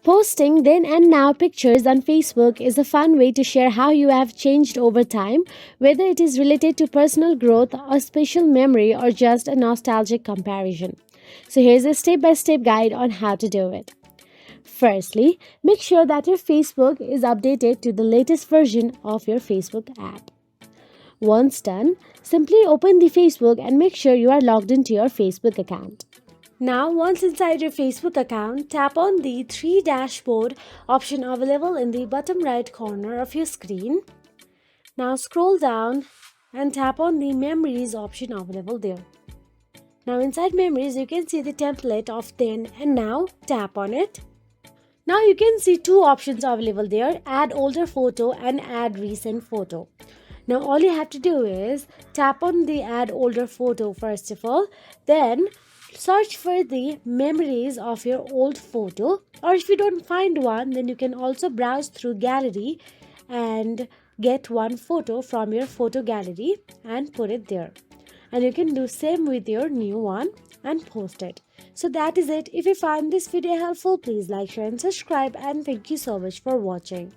Posting then and now pictures on Facebook is a fun way to share how you have changed over time, whether it is related to personal growth, a special memory, or just a nostalgic comparison. So, here's a step by step guide on how to do it. Firstly, make sure that your Facebook is updated to the latest version of your Facebook app. Once done, simply open the Facebook and make sure you are logged into your Facebook account. Now, once inside your Facebook account, tap on the three dashboard option available in the bottom right corner of your screen. Now, scroll down and tap on the memories option available there. Now, inside memories, you can see the template of then and now. Tap on it. Now, you can see two options available there: add older photo and add recent photo. Now, all you have to do is tap on the add older photo first of all, then search for the memories of your old photo, or if you don't find one, then you can also browse through gallery and get one photo from your photo gallery and put it there. And you can do same with your new one and post it. So that is it. If you found this video helpful, please like, share and subscribe, and thank you so much for watching.